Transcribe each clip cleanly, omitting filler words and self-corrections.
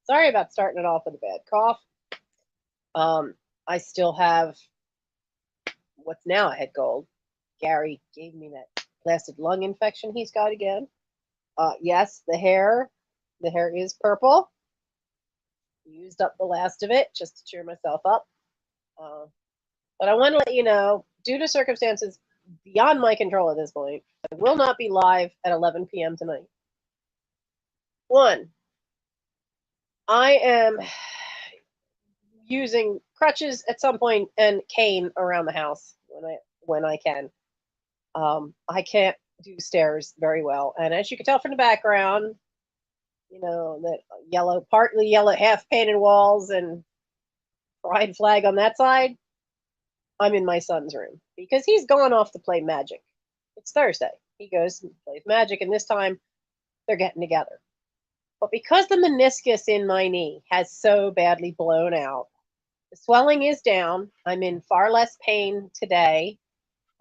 Sorry about starting it off with a bad cough. I still have what's now a head cold. Gary gave me that blasted lung infection he's got again. Yes, the hair is purple. Used up the last of it just to cheer myself up. But I want to let you know, due to circumstances beyond my control at this point, I will not be live at 11 p.m. tonight. One, I am using crutches at some point and cane around the house when I can. I can't do stairs very well, and as you can tell from the background, you know that partly yellow, half painted walls and pride flag on that side. I'm in my son's room because he's gone off to play Magic. It's Thursday. He goes and plays Magic, and this time they're getting together. But because the meniscus in my knee has so badly blown out, the swelling is down. I'm in far less pain today.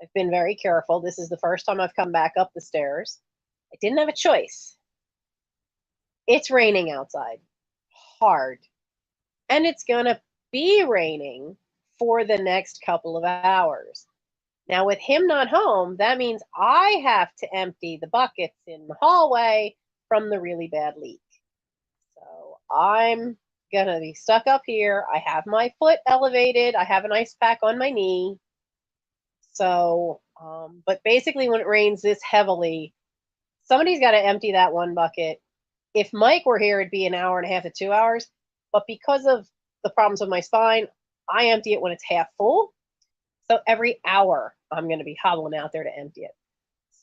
I've been very careful. This is the first time I've come back up the stairs. I didn't have a choice. It's raining outside hard. And it's going to be raining for the next couple of hours. Now, with him not home, that means I have to empty the buckets in the hallway from the really bad leak. So I'm going to be stuck up here. I have my foot elevated. I have an ice pack on my knee. So, but basically when it rains this heavily, somebody's got to empty that one bucket. If Mike were here, it'd be an hour and a half to 2 hours. But because of the problems with my spine, I empty it when it's half full. So every hour, I'm going to be hobbling out there to empty it.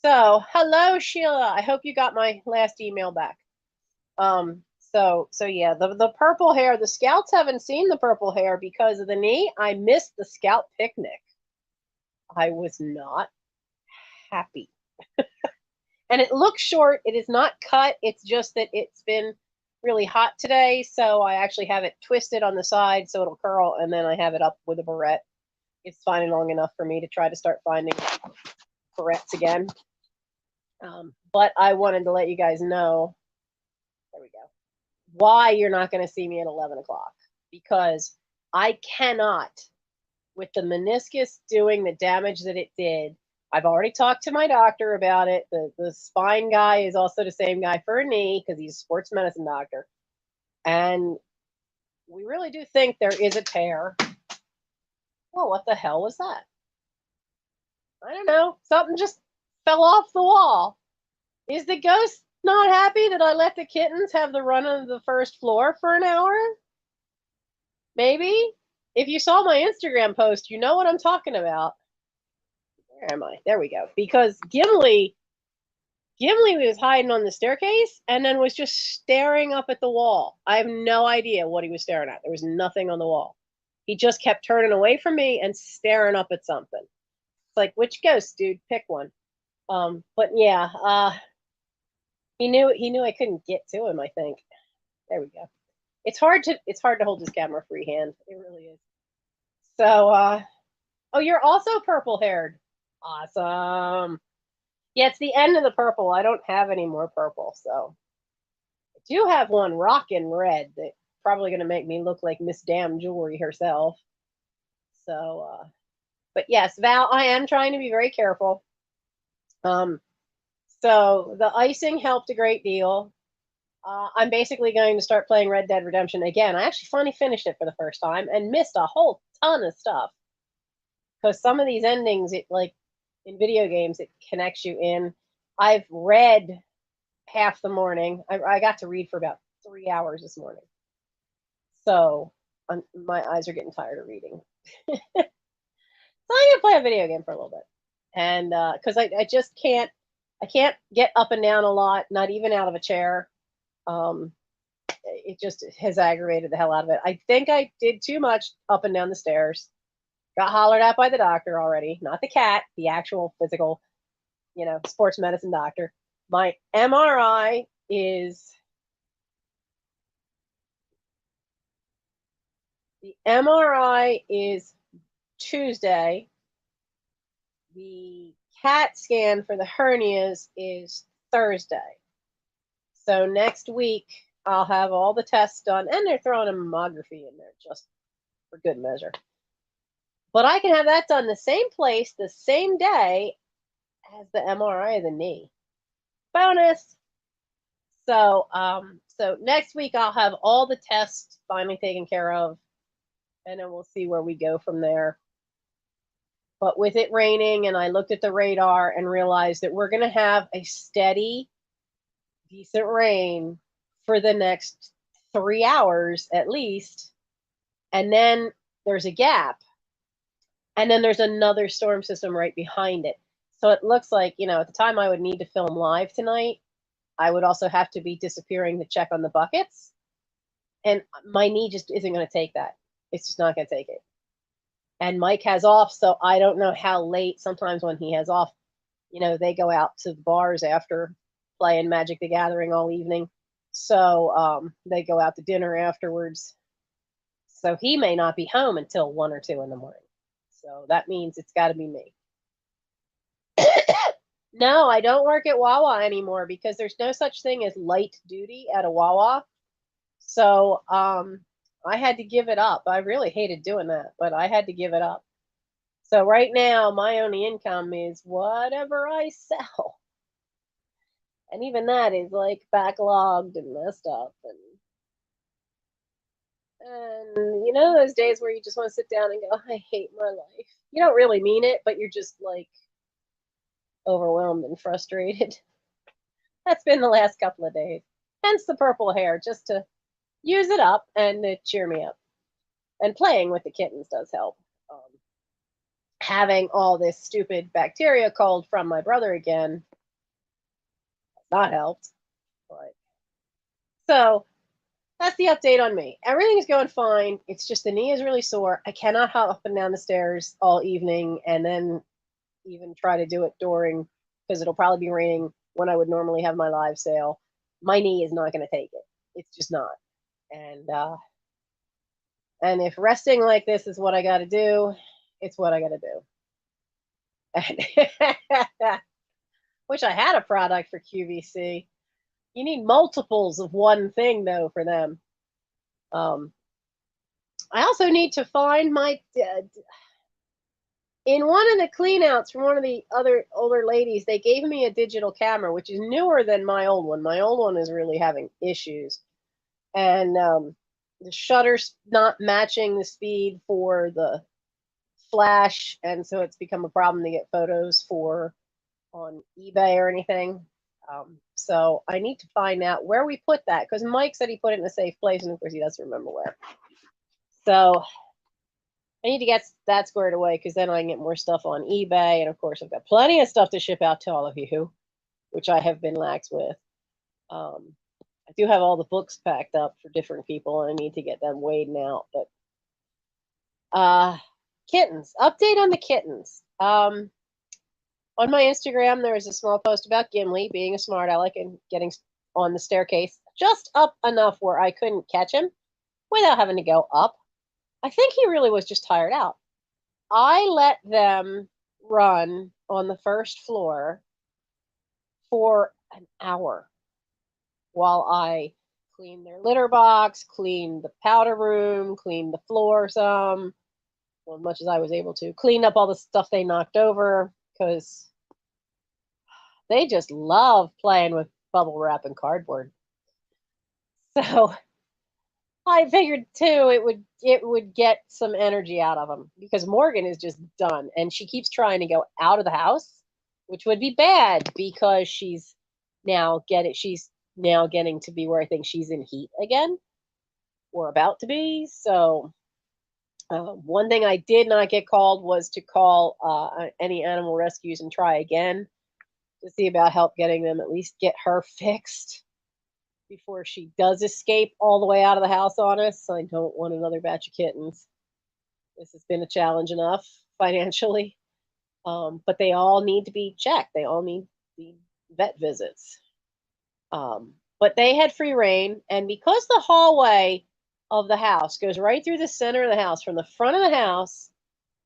So, hello, Sheila. I hope you got my last email back. So yeah, the purple hair, the scouts haven't seen the purple hair because of the knee. I missed the scout picnic. I was not happy. And it looks short. It is not cut. It's just that it's been really hot today. So I actually have it twisted on the side so it'll curl. And then I have it up with a barrette. It's finally long enough for me to try to start finding barrettes again. But I wanted to let you guys know, there we go, why you're not going to see me at 11 o'clock. Because I cannot, with the meniscus doing the damage that it did. I've already talked to my doctor about it. The spine guy is also the same guy for a knee because he's a sports medicine doctor. And we really do think there is a tear. Well, what the hell was that? I don't know. Something just fell off the wall. Is the ghost not happy that I let the kittens have the run of the first floor for an hour? Maybe. If you saw my Instagram post, you know what I'm talking about. Where am I? There we go. Because Gimli was hiding on the staircase and then was just staring up at the wall. I have no idea what he was staring at. There was nothing on the wall. He just kept turning away from me and staring up at something. It's like, which ghost, dude? Pick one. But yeah, he knew I couldn't get to him, I think. There we go. It's hard to hold his camera freehand. It really is. So, oh, you're also purple haired. Awesome. Yeah, it's the end of the purple. I don't have any more purple, so I do have one rockin' red that's probably going to make me look like Miss Damn Jewelry herself. So, but yes, Val, I am trying to be very careful. So the icing helped a great deal. I'm basically going to start playing Red Dead Redemption again. I actually finally finished it for the first time and missed a whole ton of stuff. Because some of these endings, it like in video games, it connects you in. I've read half the morning. I got to read for about 3 hours this morning. So my eyes are getting tired of reading. So I'm going to play a video game for a little bit. And because I just can't get up and down a lot, not even out of a chair. It just has aggravated the hell out of it. I think I did too much up and down the stairs. Got hollered at by the doctor already, not the cat, the actual physical, sports medicine doctor. My MRI is Tuesday. The CAT scan for the hernias is Thursday. So next week I'll have all the tests done, and they're throwing a mammography in there just for good measure. But I can have that done the same place, the same day as the MRI of the knee. Bonus. So next week I'll have all the tests finally taken care of, and then we'll see where we go from there. But with it raining, and I looked at the radar and realized that we're going to have a steady, decent rain for the next 3 hours at least. And then there's a gap. And then there's another storm system right behind it. So it looks like, at the time I would need to film live tonight, I would also have to be disappearing to check on the buckets. And my knee just isn't going to take that. It's just not going to take it. And Mike has off, so I don't know how late. Sometimes when he has off, they go out to the bars after playing Magic the Gathering all evening. So they go out to dinner afterwards. So he may not be home until 1 or 2 in the morning. So that means it's got to be me. No, I don't work at Wawa anymore because there's no such thing as light duty at a Wawa. So I had to give it up. I really hated doing that, but I had to give it up. So right now, my only income is whatever I sell. And even that is like backlogged and messed up. And those days where you just want to sit down and go, I hate my life. You don't really mean it, but you're just like overwhelmed and frustrated. That's been the last couple of days. Hence the purple hair, just to use it up and to cheer me up. And playing with the kittens does help. Having all this stupid bacteria cold from my brother again has not helped. But so that's the update on me. Everything is going fine. It's just the knee is really sore. I cannot hop up and down the stairs all evening and then even try to do it during, because it'll probably be raining when I would normally have my live sale. My knee is not going to take it. It's just not. And if resting like this is what I got to do, it's what I got to do. Wish I had a product for QVC. You need multiples of one thing, though, for them. I also need to find my... in one of the cleanouts from one of the other older ladies, they gave me a digital camera, which is newer than my old one. My old one is really having issues. And the shutter's not matching the speed for the flash, and so it's become a problem to get photos for on eBay or anything. So I need to find out where we put that, because Mike said he put it in a safe place, and of course he doesn't remember where. So I need to get that squared away, because then I can get more stuff on eBay, and of course I've got plenty of stuff to ship out to all of you, which I have been lax with. I do have all the books packed up for different people, and I need to get them weighed out. But kittens, update on the kittens. On my Instagram, there was a small post about Gimli being a smart aleck and getting on the staircase just up enough where I couldn't catch him without having to go up. I think he really was just tired out. I let them run on the first floor for an hour while I cleaned their litter box, cleaned the powder room, cleaned the floor some, well, as much as I was able to, cleaned up all the stuff they knocked over, because they just love playing with bubble wrap and cardboard. So I figured too it would get some energy out of them, because Morgan is just done, and she keeps trying to go out of the house, which would be bad because she's now getting to be where I think she's in heat again, or about to be. So one thing I did not get called was to call any animal rescues and try again to see about help getting them, at least get her fixed before she does escape all the way out of the house on us. I don't want another batch of kittens. This has been a challenge enough financially. But they all need to be checked. They all need the vet visits. But they had free reign, and because the hallway of the house goes right through the center of the house, from the front of the house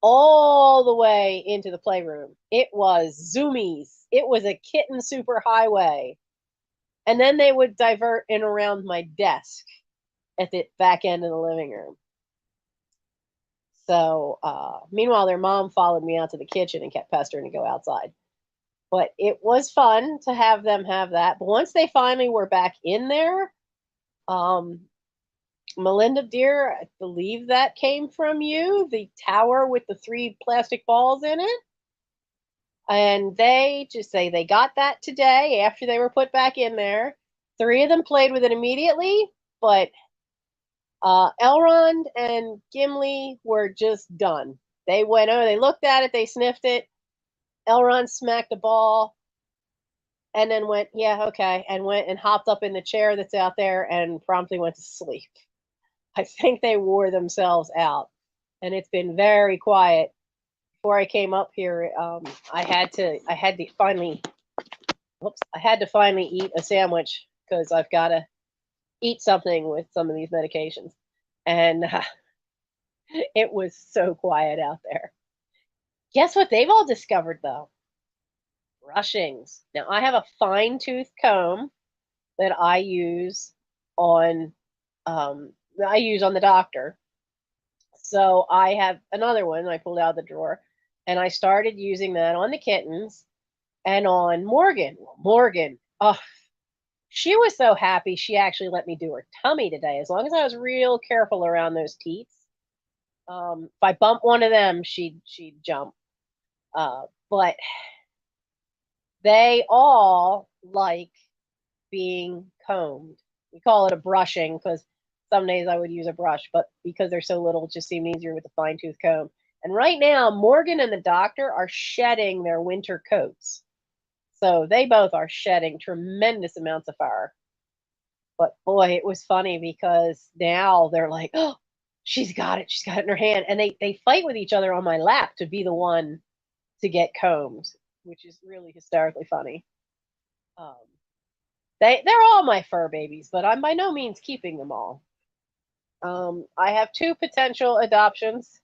all the way into the playroom, it was zoomies. It was a kitten super highway. And then they would divert in around my desk at the back end of the living room. So, meanwhile, their mom followed me out to the kitchen and kept pestering to go outside. But it was fun to have them have that. But once they finally were back in there, um, Melinda, dear, I believe that came from you, the tower with the 3 plastic balls in it. And they just say they got that today after they were put back in there. 3 of them played with it immediately, but Elrond and Gimli were just done. They went over, they looked at it, they sniffed it. Elrond smacked a ball and then went, yeah, okay, and went and hopped up in the chair that's out there and promptly went to sleep. I think they wore themselves out, and it's been very quiet. Before I came up here, I had to finally eat a sandwich because I've got to eat something with some of these medications, and it was so quiet out there. Guess what they've all discovered though? Brushings. Now I have a fine tooth comb that I use on the doctor. So I have another one I pulled out of the drawer, and I started using that on the kittens and on Morgan. Morgan, oh, she was so happy she actually let me do her tummy today, as long as I was real careful around those teats. If I bump one of them, she'd jump. But they all like being combed. We call it a brushing because some days I would use a brush, but because they're so little, it just seemed easier with a fine tooth comb. And right now, Morgan and the doctor are shedding their winter coats. So they both are shedding tremendous amounts of fur. But boy, it was funny because now they're like, oh, she's got it. She's got it in her hand. And they fight with each other on my lap to be the one to get combed, which is really hysterically funny. Um, they're all my fur babies, but I'm by no means keeping them all. I have 2 potential adoptions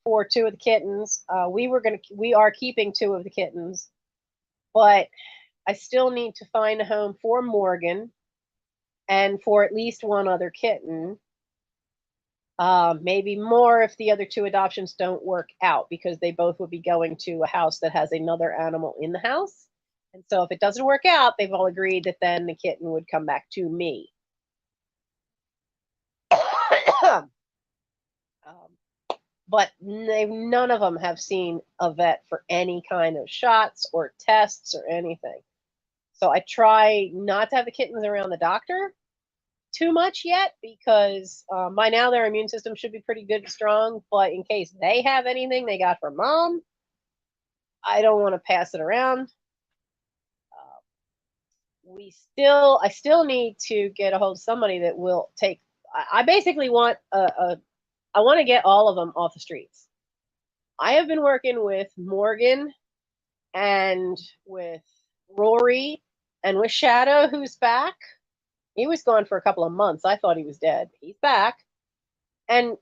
for 2 of the kittens. We are keeping 2 of the kittens, but I still need to find a home for Morgan and for at least 1 other kitten. Maybe more if the other 2 adoptions don't work out, because they both would be going to a house that has another animal in the house. And so if it doesn't work out, they've all agreed that then the kitten would come back to me. But none of them have seen a vet for any kind of shots or tests or anything. So I try not to have the kittens around the doctor too much yet, because by now their immune system should be pretty good and strong. But in case they have anything they got from mom, I don't want to pass it around. I still need to get a hold of somebody that will take. I basically want I want to get all of them off the streets. I have been working with Morgan and with Rory and with Shadow, who's back. He was gone for a couple of months. I thought he was dead. He's back. And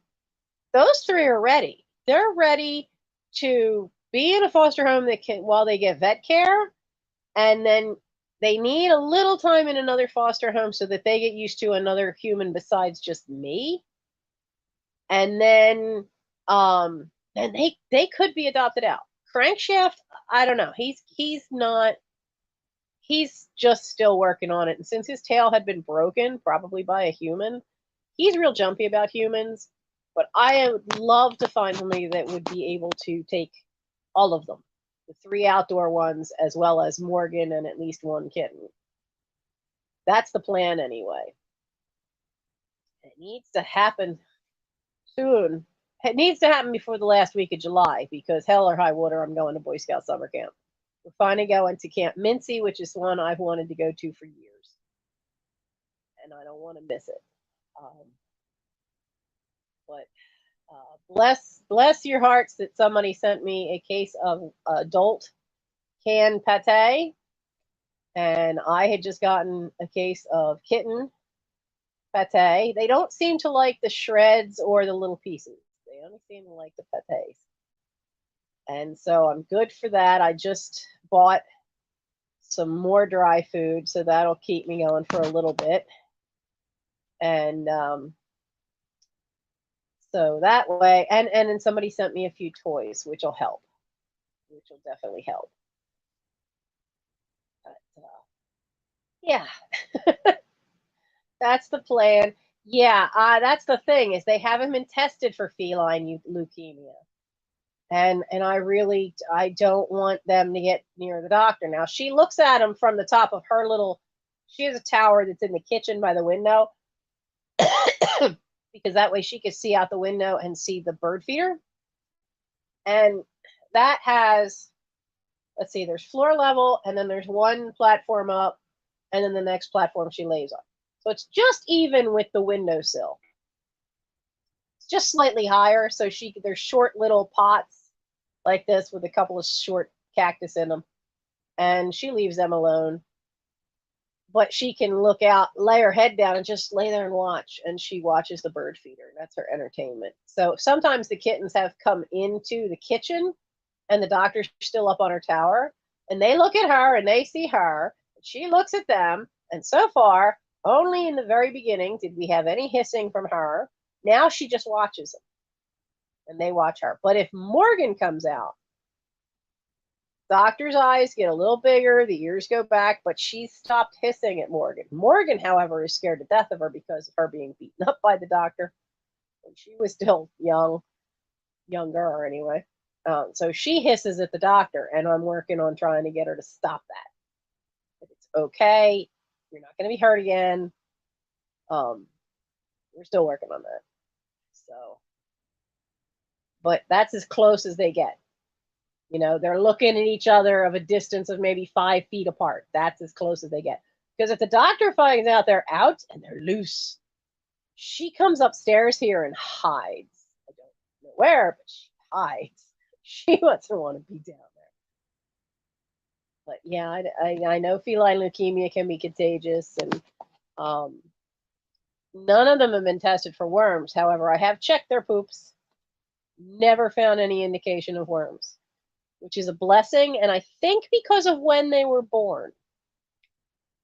those 3 are ready. They're ready to be in a foster home while they get vet care. And then they need a little time in another foster home so that they get used to another human besides just me. And then they could be adopted out. Crankshaft, I don't know. He's just still working on it. And since his tail had been broken, probably by a human, he's real jumpy about humans. But I would love to find somebody that would be able to take all of them, the 3 outdoor ones, as well as Morgan and at least 1 kitten. That's the plan anyway. It needs to happen soon. It needs to happen before the last week of July, because hell or high water, I'm going to Boy Scout summer camp. We're finally going to Camp Mincy, which is one I've wanted to go to for years, and I don't want to miss it. But bless your hearts that somebody sent me a case of adult canned pate, and I had just gotten a case of kitten pate. They don't seem to like the shreds or the little pieces. They only seem to like the pates. And so I'm good for that. I just bought some more dry food, so that'll keep me going for a little bit. And so that way, and then somebody sent me a few toys, which will help, which will definitely help. But, yeah, that's the plan. Yeah, that's the thing, is they haven't been tested for feline leukemia. And I don't want them to get near the doctor. Now, she looks at them from the top of her little, she has a tower that's in the kitchen by the window, because that way she could see out the window and see the bird feeder. And that has, let's see, there's floor level, and then there's one platform up, and then the next platform she lays on. So it's just even with the windowsill. It's just slightly higher, so there's short little pots like this with a couple of short cactus in them, and she leaves them alone. But she can look out, lay her head down, and just lay there and watch. And she watches the bird feeder. That's her entertainment. So sometimes the kittens have come into the kitchen, and the doctor's still up on her tower, and they look at her and they see her. And she looks at them. And so far, only in the very beginning did we have any hissing from her. Now she just watches them, and they watch her. But if Morgan comes out, doctor's eyes get a little bigger, the ears go back, but she stopped hissing at Morgan. Morgan, however, is scared to death of her because of her being beaten up by the doctor when she was still younger anyway. So she hisses at the doctor, and I'm working on trying to get her to stop that. But it's okay. You're not going to be hurt again. We're still working on that. So, but that's as close as they get. You know, they're looking at each other of a distance of maybe 5 feet apart. That's as close as they get. Because if the doctor finds out they're out and they're loose, she comes upstairs here and hides. I don't know where, but she hides. She doesn't want to be down there. But yeah, I know feline leukemia can be contagious, and none of them have been tested for worms. However, I have checked their poops, never found any indication of worms, which is a blessing. And I think because of when they were born,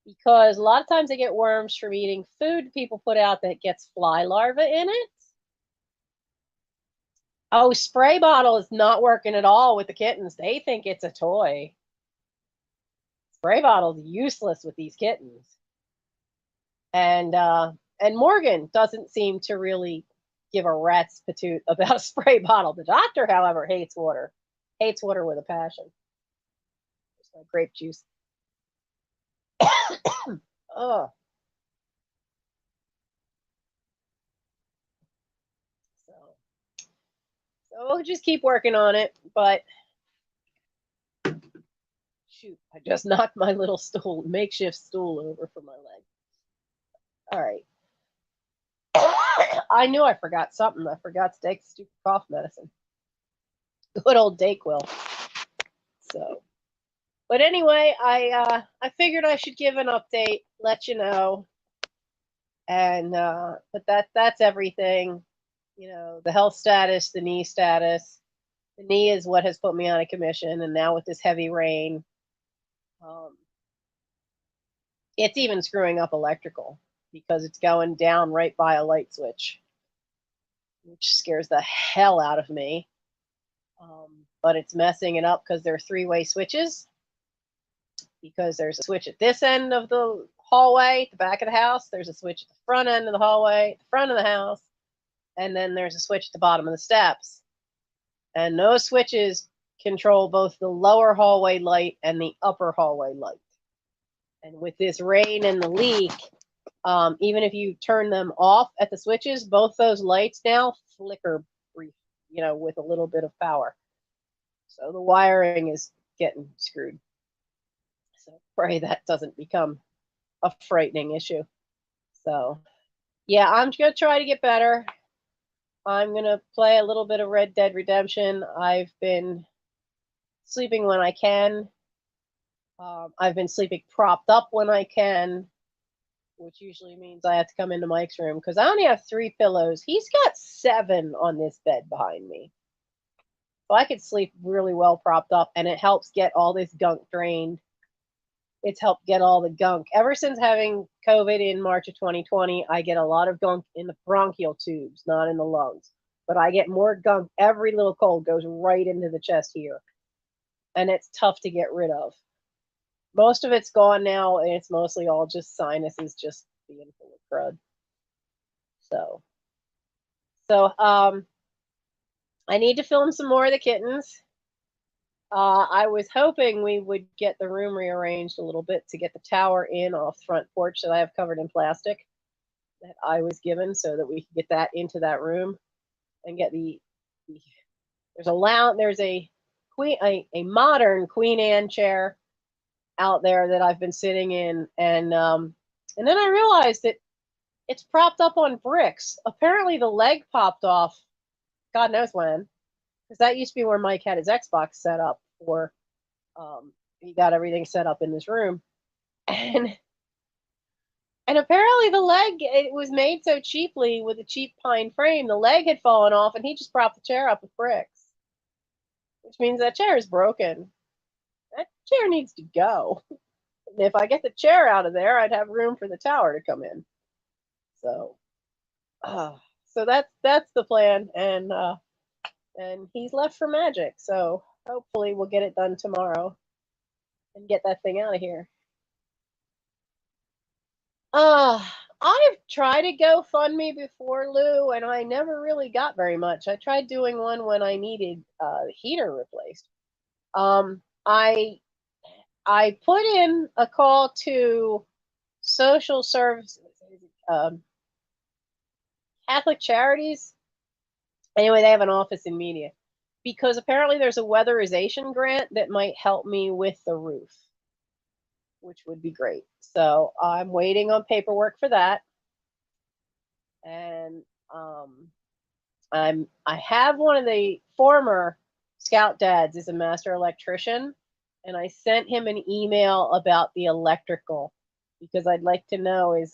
because a lot of times they get worms from eating food people put out that gets fly larvae in it. Oh, spray bottle is not working at all with the kittens. They think it's a toy. Spray bottle's useless with these kittens. And Morgan doesn't seem to really give a rat's patoot about a spray bottle. The doctor, however, hates water with a passion. It's like grape juice. Oh. So we'll just keep working on it. But shoot, I just knocked my little makeshift stool over for my leg. All right. I knew I forgot something. I forgot to take stupid cough medicine. Good old Dayquil. So, but anyway, I figured I should give an update, let you know. And but that's everything. You know, the health status, the knee status. The knee is what has put me on a commission, and now with this heavy rain, it's even screwing up electrical because it's going down right by a light switch, which scares the hell out of me. But it's messing it up because there are 3-way switches. Because there's a switch at this end of the hallway, at the back of the house. There's a switch at the front end of the hallway, at the front of the house. And then there's a switch at the bottom of the steps. And those switches control both the lower hallway light and the upper hallway light. And with this rain and the leak, even if you turn them off at the switches, both those lights now flicker brief, with a little bit of power. So the wiring is getting screwed. So pray that doesn't become a frightening issue. So yeah, I'm going to try to get better. I'm going to play a little bit of Red Dead Redemption. I've been sleeping when I can. I've been sleeping propped up when I can, which usually means I have to come into Mike's room because I only have 3 pillows. He's got 7 on this bed behind me. So I could sleep really well propped up, and it helps get all this gunk drained. It's helped get all the gunk. Ever since having COVID in March of 2020, I get a lot of gunk in the bronchial tubes, not in the lungs. But I get more gunk. Every little cold goes right into the chest here. And it's tough to get rid of. Most of it's gone now, and it's mostly all just sinuses just being full of crud. So I need to film some more of the kittens. I was hoping we would get the room rearranged a little bit to get the tower in off the front porch that I have covered in plastic that I was given, so that we could get that into that room and get there's a lounge, there's a modern Queen Anne chair out there that I've been sitting in, and then I realized that it's propped up on bricks. Apparently the leg popped off, God knows when, because that used to be where Mike had his Xbox set up for. He got everything set up in this room, and apparently the leg, it was made so cheaply with a cheap pine frame, the leg had fallen off, and he just propped the chair up with bricks, which means that chair is broken. That chair needs to go. And if I get the chair out of there, I'd have room for the tower to come in. So that's the plan, and he's left for magic. So hopefully we'll get it done tomorrow and get that thing out of here. I've tried a GoFundMe before, Lou, and I never really got very much. I tried doing one when I needed the heater replaced. I put in a call to social services, Catholic Charities. Anyway, they have an office in Media, because apparently there's a weatherization grant that might help me with the roof, which would be great. So I'm waiting on paperwork for that. And I have one of the former Scout dads is a master electrician, and I sent him an email about the electrical, because I'd like to know is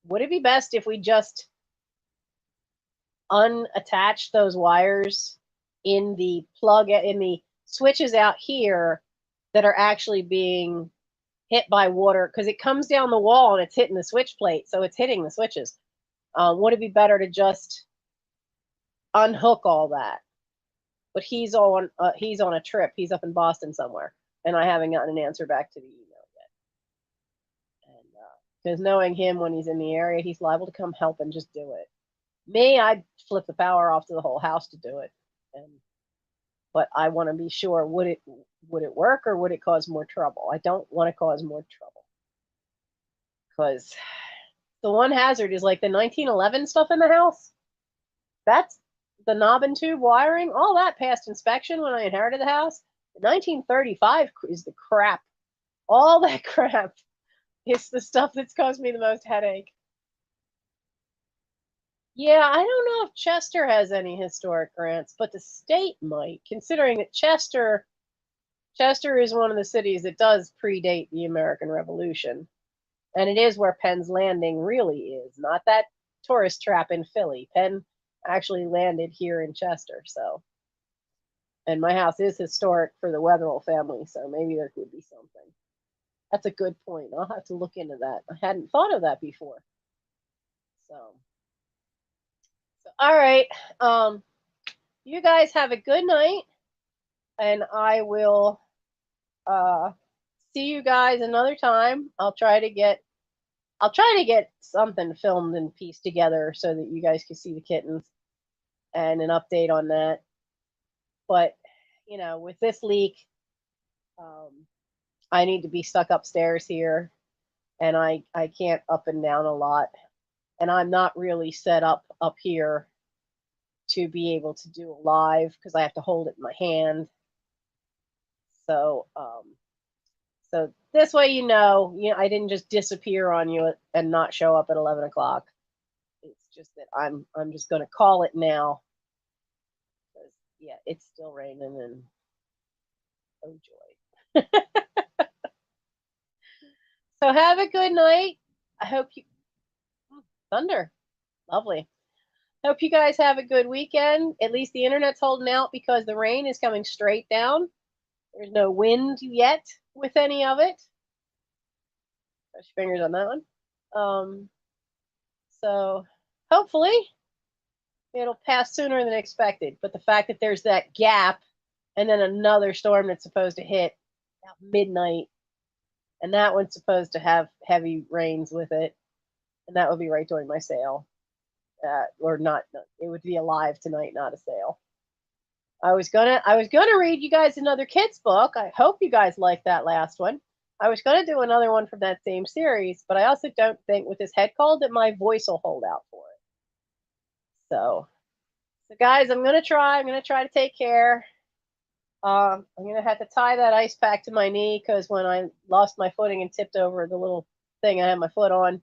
would it be best if we just unattach those wires in the plug, in the switches out here that are actually being hit by water, because it comes down the wall and it's hitting the switch plate, so it's hitting the switches. Would it be better to just unhook all that? But he's on a trip. He's up in Boston somewhere, and I haven't gotten an answer back to the email yet. And because knowing him, when he's in the area, he's liable to come help and just do it. Me, I'd flip the power off to the whole house to do it. But I want to be sure, would it work, or would it cause more trouble? I don't want to cause more trouble, because the one hazard is like the 1911 stuff in the house. That's the knob and tube wiring. All that passed inspection when I inherited the house. The 1935 is the crap. All that crap is the stuff that's caused me the most headache. Yeah, I don't know if Chester has any historic grants, but the state might, considering that Chester is one of the cities that does predate the American Revolution. And it is where Penn's Landing really is, not that tourist trap in Philly. Penn actually landed here in Chester, so. And my house is historic for the Wetherell family, so maybe there could be something. That's a good point. I'll have to look into that. I hadn't thought of that before. So all right. You guys have a good night, and I will see you guys another time. I'll try to get something filmed and pieced together so that you guys can see the kittens and an update on that. But with this leak, I need to be stuck upstairs here, and I can't up and down a lot, and I'm not really set up here to be able to do a live, because I have to hold it in my hand. So this way, I didn't just disappear on you and not show up at 11 o'clock. It's just that I'm just going to call it now. Yeah, it's still raining, and oh joy. So have a good night. I hope you thunder. Lovely. Hope you guys have a good weekend. At least the internet's holding out, because the rain is coming straight down. There's no wind yet with any of it. Cross your fingers on that one. So hopefully it'll pass sooner than expected. But the fact that there's that gap and then another storm that's supposed to hit about midnight, and that one's supposed to have heavy rains with it, and that would be right during my sale. Or not, it would be a live tonight, not a sale. I was gonna read you guys another kids book. I hope you guys liked that last one. I was gonna do another one from that same series, but I also don't think with this head cold that my voice will hold out for it. So guys, I'm gonna try to take care. I'm gonna have to tie that ice pack to my knee because when I lost my footing and tipped over the little thing I had my foot on,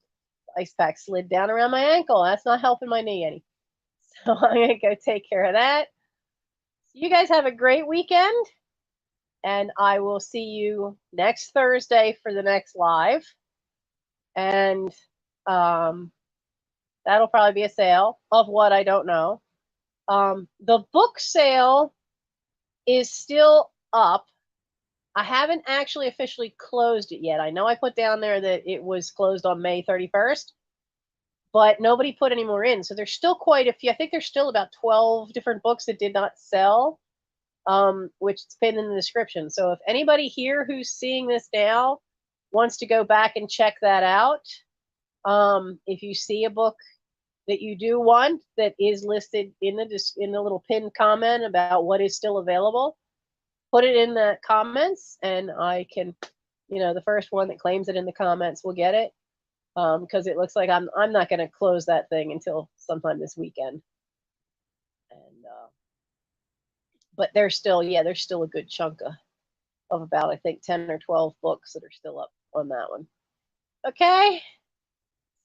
the ice pack slid down around my ankle. That's not helping my knee any. So I'm gonna go take care of that. You guys have a great weekend, and I will see you next Thursday for the next live. And that'll probably be a sale of what I don't know. The book sale is still up. I haven't actually officially closed it yet. I know I put down there that it was closed on May 31st, but nobody put any more in. So there's still quite a few. I think there's still about 12 different books that did not sell, which is pinned in the description. So if anybody here who's seeing this now wants to go back and check that out, if you see a book that you do want that is listed in the little pinned comment about what is still available, put it in the comments, and I can, the first one that claims it in the comments will get it. Because it looks like I'm not going to close that thing until sometime this weekend. And but there's still a good chunk of about, I think, 10 or 12 books that are still up on that one. Okay,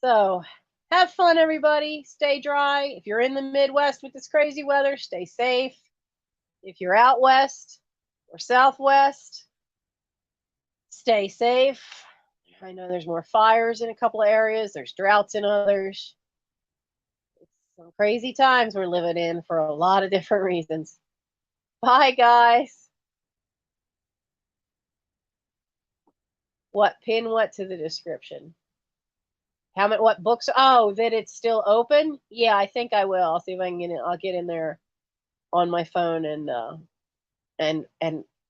so have fun, everybody. Stay dry. If you're in the Midwest with this crazy weather, stay safe. If you're out west or southwest, stay safe. I know there's more fires in a couple of areas. There's droughts in others. It's some crazy times we're living in for a lot of different reasons. Bye, guys. Pin what to the description? What books? Oh, that it's still open? Yeah, I think I will. I'll see if I can get in. I'll get in there on my phone and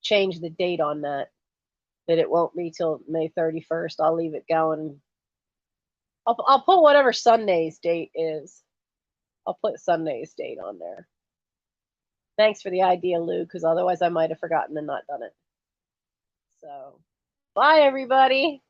change the date on that it won't be till May 31st. I'll leave it going. I'll put whatever Sunday's date is. I'll put Sunday's date on there. Thanks for the idea, Lou, because otherwise I might have forgotten and not done it. So, bye, everybody.